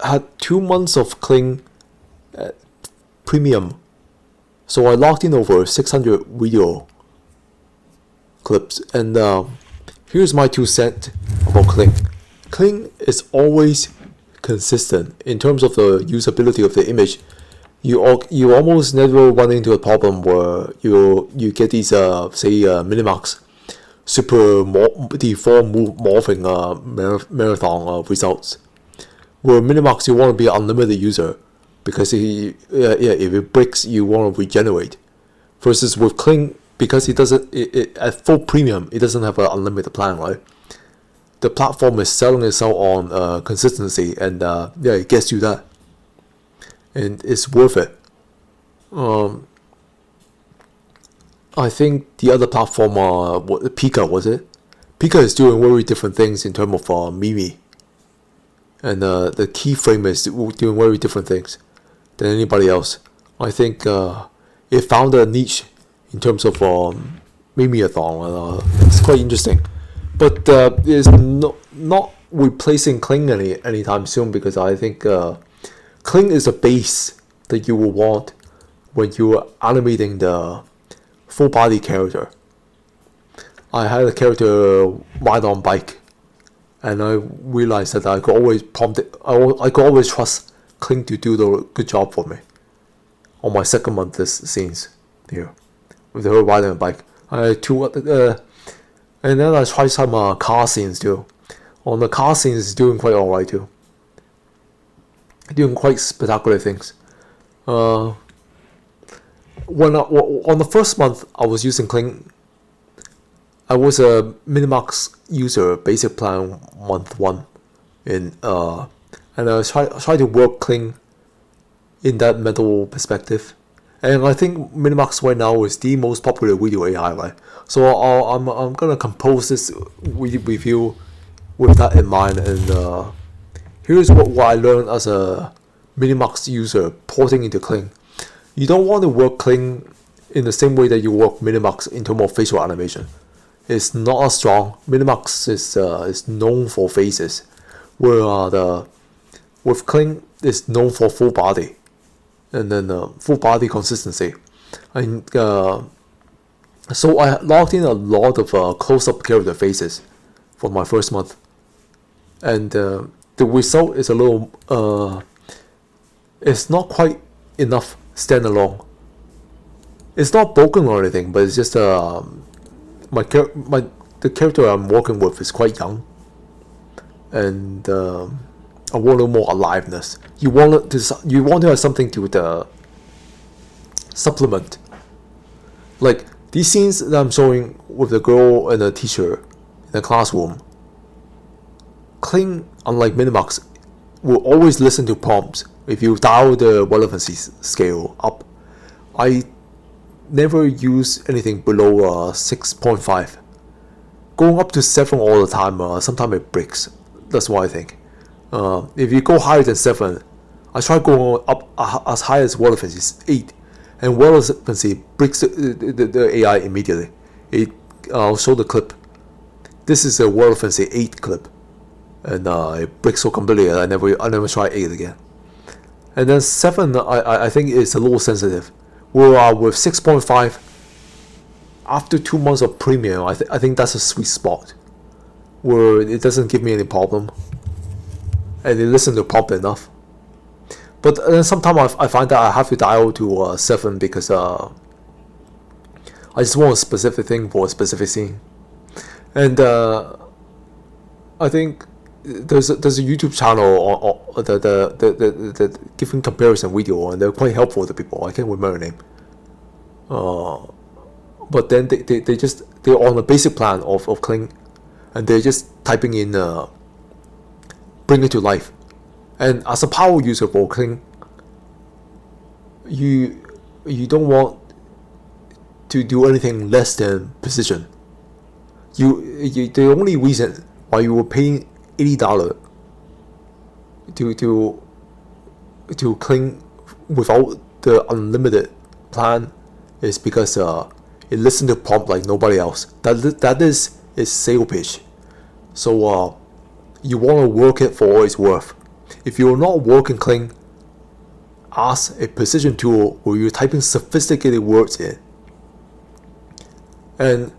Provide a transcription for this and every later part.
had 2 months of Kling premium, so I logged in over 600 video clips, and here's my 2 cents about Kling. Kling is always consistent in terms of the usability of the image. You almost never run into a problem where you get these Minimax super deform morphing marathon results. Where Minimax you want to be an unlimited user because if it breaks you want to regenerate. Versus with Kling, because it doesn't at full premium it doesn't have an unlimited plan, right? The platform is selling itself on consistency, and it gets you that, and it's worth it. I think the other platform, Pika, was it? Pika is doing very different things in terms of Mimi, and the keyframe is doing very different things than anybody else. I think it found a niche in terms of Mimi-a-thon. It's quite interesting, but it's not replacing Kling anytime soon, because I think Kling is a base that you will want when you are animating the full body character. I had a character ride on bike, and I realized that I could always I could always trust Kling to do the good job for me on my second month this scenes here with her riding a bike. I had two and then I tried some car scenes too. On the car scenes, it's doing quite alright too. Doing quite spectacular things. On the first month I was using Kling, I was a Minimax user, basic plan month 1, and I try to work Kling in that mental perspective. And I think Minimax right now is the most popular video AI, right? So I'm gonna compose this review with that in mind. And here's what I learned as a Minimax user porting into Kling. You don't want to work Kling in the same way that you work Minimax in terms of facial animation. It's not as strong. Minimax is known for faces, where with Kling is known for full body, and then full body consistency. And so I logged in a lot of close-up character faces for my first month, and the result is a little it's not quite enough standalone. It's not broken or anything, but it's just the character I'm working with is quite young, and I want a little more aliveness. You want to have something to supplement, like these scenes that I'm showing with the girl and the teacher in the classroom. Kling, unlike Minimax, will always listen to prompts. If you dial the relevancy scale up, I never use anything below 6.5. Going up to 7 all the time, sometimes it breaks. That's what I think. If you go higher than 7, I try going up as high as relevancy 8, and relevancy breaks the AI immediately. I'll show the clip. This is a relevancy 8 clip, and it breaks so completely that I never try 8 again. And then 7, I think is a little sensitive. Where with 6.5, after 2 months of premium, I think that's a sweet spot, where it doesn't give me any problem, and it listens to prompt enough. But then sometimes I find that I have to dial to 7 because I just want a specific thing for a specific scene. And I think there's a YouTube channel on the giving comparison video, and they're quite helpful to people. I can't remember the name. But then they're on a basic plan of Kling, and they're just typing in bring it to life. And as a power user for Kling, you don't want to do anything less than precision. The only reason why you were paying $80 to Kling without the unlimited plan is because it listens to prompt like nobody else. That is its sale pitch. So you want to work it for all it's worth. if you're not working Kling, ask a precision tool where you're typing sophisticated words in. And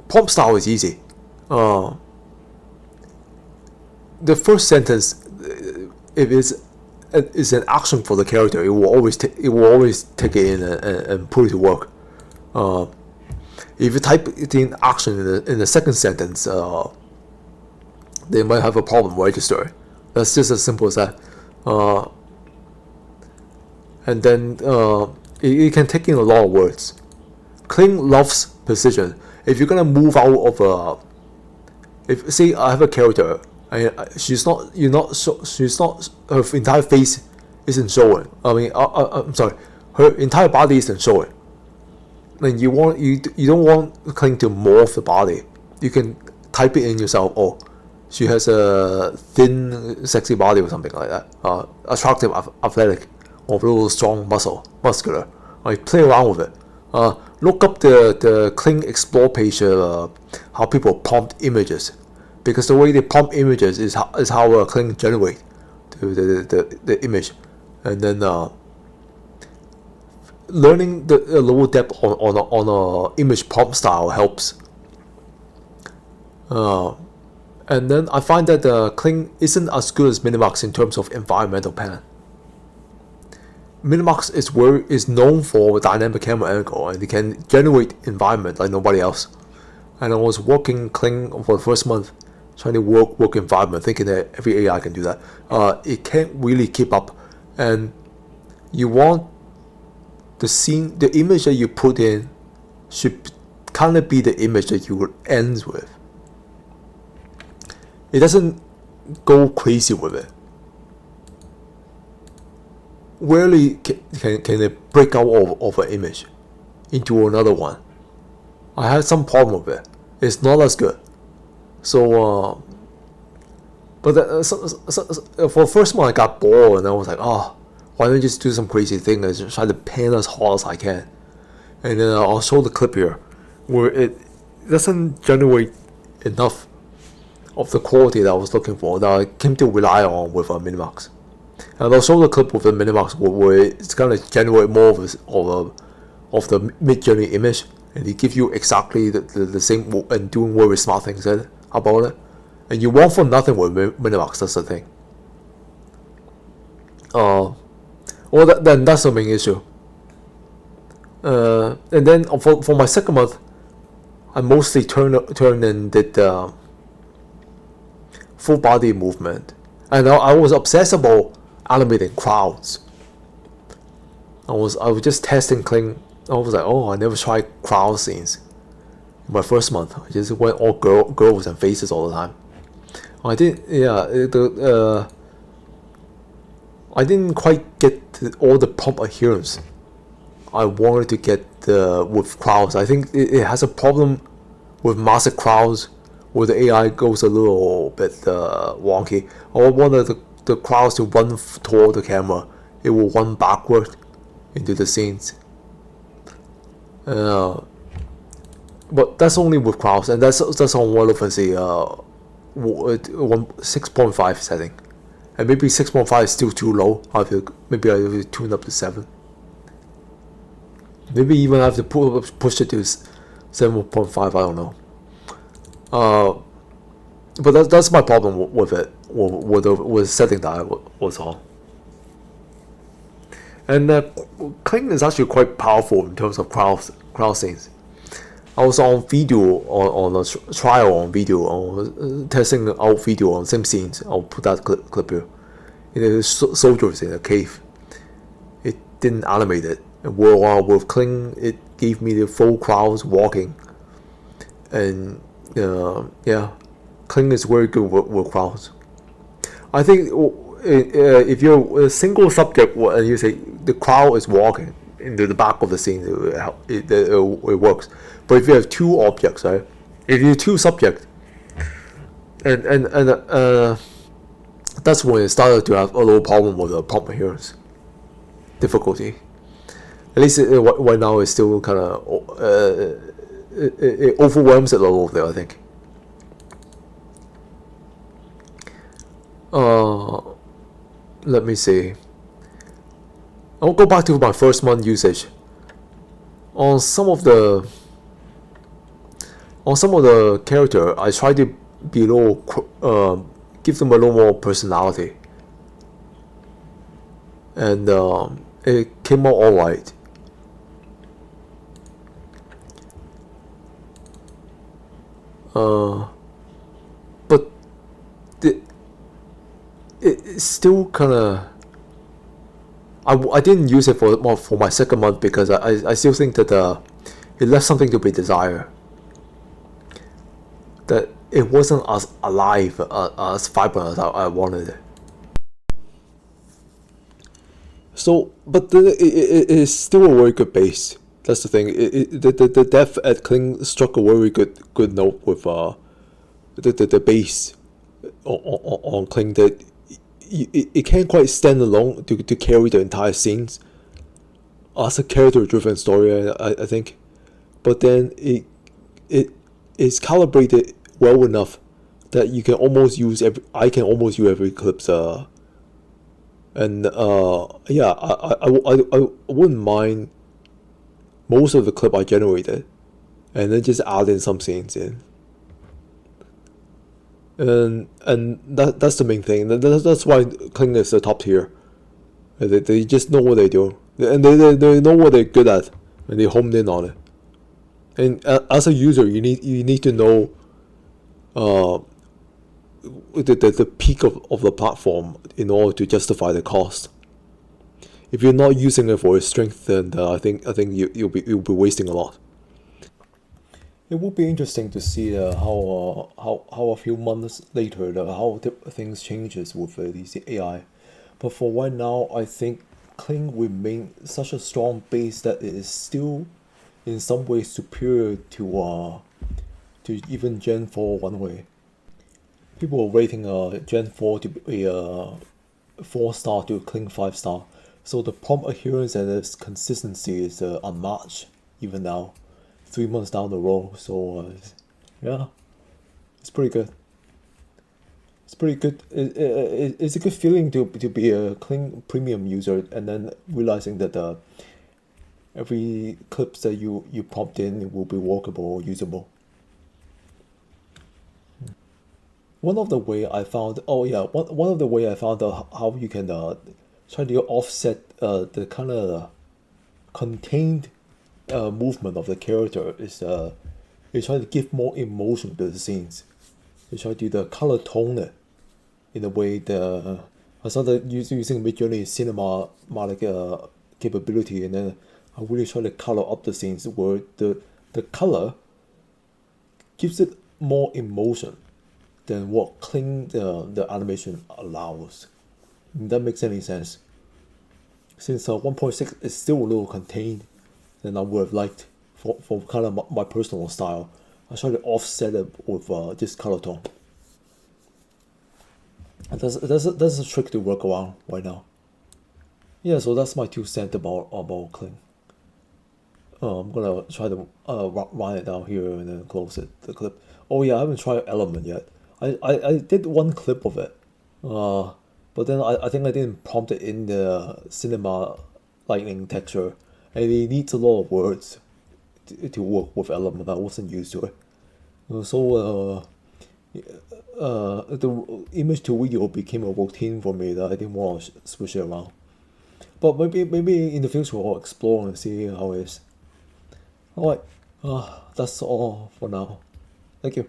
prompt style is easy. The first sentence, if it's an action for the character, it will always take it in and put it to work. If you type it in action in the second sentence, they might have a problem registering. That's just as simple as that. And then it can take in a lot of words. Kling loves precision. If you're gonna move out of if say I have a character, she's not her entire face isn't showing. I'm sorry, her entire body isn't showing. And you don't want Kling to morph the body. You can type it in yourself. Oh, she has a thin, sexy body or something like that. Attractive, athletic, or a little strong, muscular. Play around with it. Look up the Kling Explore page. How people prompt images, because the way they prompt images is how Kling generate the image, and then learning the lower depth on a image prompt style helps. And then I find that Kling isn't as good as Minimax in terms of environmental pan. Minimax is known for dynamic camera angle, and it can generate environment like nobody else. And I was working Kling for the first month, trying to work environment, thinking that every AI can do that. It can't really keep up, and you want the image that you put in should kind of be the image that you would end with. It doesn't go crazy with it. Rarely can it break out of an image into another one. I had some problem with it. It's not as good. So, for the first one I got bored, and I was like, why don't you just do some crazy thing and just try to pan as hard as I can. And then I'll show the clip here, where it doesn't generate enough of the quality that I was looking for, that I came to rely on with a Minimax. And I'll show the clip with the Minimax where it's gonna generate more of the mid-journey image, and it gives you exactly the same and doing very smart things about it. And you want for nothing with Minimax. That's the thing. Then that's the main issue. And then for my second month, I mostly turned and did full body movement, and I was obsessed about animating crowds. I was just testing Kling. I was like, I never tried crowd scenes. In my first month, I just went all girls and faces all the time. I didn't quite get all the prompt adherence I wanted to get with crowds. I think it has a problem with massive crowds where the AI goes a little bit wonky. I wanted the crowds to run toward the camera. It will run backward into the scenes. But that's only with crowds, and that's on low latency 6.5 setting, and maybe 6.5 is still too low. Maybe I have to tune up to 7. Maybe even I have to push it to 7.5. I don't know. But that's my problem with it, with the setting that I was on. And Kling is actually quite powerful in terms of crowd scenes. I was on video on a trial on video, testing out video on same scenes. I'll put that clip here. Soldiers in a cave. It didn't animate it. And with Kling, it gave me the full crowds walking. And Kling is very good with crowds. I think if you're a single subject and you say the crowd is walking into the back of the scene, it works. But if you have two objects, right? If you have two subjects, and that's when it started to have a little problem with the prompt adherence difficulty. At least right now it's still kind of it overwhelms it a little bit, I think. Uh, Let me see. I'll go back to my first month usage. On some of the character, I try to be a little, give them a little more personality, and it came out alright. But the, it's still kind of. I didn't use it for my second month because I still think that it left something to be desired. That it wasn't as alive, as vibrant as I wanted it. So, but it is still a very good base. That's the thing. The dev at Kling struck a very good note with the base on Kling that it can't quite stand alone to carry the entire scenes as a character driven story. I think, but then it is calibrated well enough that you can almost use I can almost use every clips. And yeah, I wouldn't mind most of the clip I generated, and then just add in some scenes in. And that's the main thing. That's why Kling is the top tier. They just know what they do, and they know what they're good at, and they homed in on it. And as a user, you need to know uh, the peak of the platform in order to justify the cost. If you're not using it for its strength, then I think you'll be wasting a lot. It would be interesting to see how a few months later how things changes with these AI. But for right now, I think Kling remain such a strong base that it is still in some ways superior to even Gen 4 one way. People are rating Gen 4 to be a 4 star to Kling 5 star. So the prompt adherence and its consistency is unmatched even now, 3 months down the road. So yeah, it's pretty good. It's pretty good. It's a good feeling to be a Kling premium user and then realizing that every clips that you prompt in will be workable or usable. One of the way I found, oh yeah, one of the way I found out how you can try to offset the kind of contained movement of the character is you try to give more emotion to the scenes. You try to do the color tone it in a way the I started using Midjourney cinematic capability, and then I really try to color up the scenes where the color gives it more emotion than what Kling the animation allows. If that makes any sense. Since 1.6 is still a little contained than I would have liked for kind of my personal style, I try to offset it with this color tone. And that's a trick to work around right now. Yeah, so that's my 2 cents about Kling. I'm gonna try to run it down here and then close it the clip. Oh yeah, I haven't tried Element yet. I did one clip of it, uh, but then I think I didn't prompt it in the cinema lightning texture, and it needs a lot of words to work with Element. I wasn't used to it. So the image to video became a routine for me that I didn't want to switch it around. But maybe in the future I'll explore and see how it is. Alright, that's all for now. Thank you.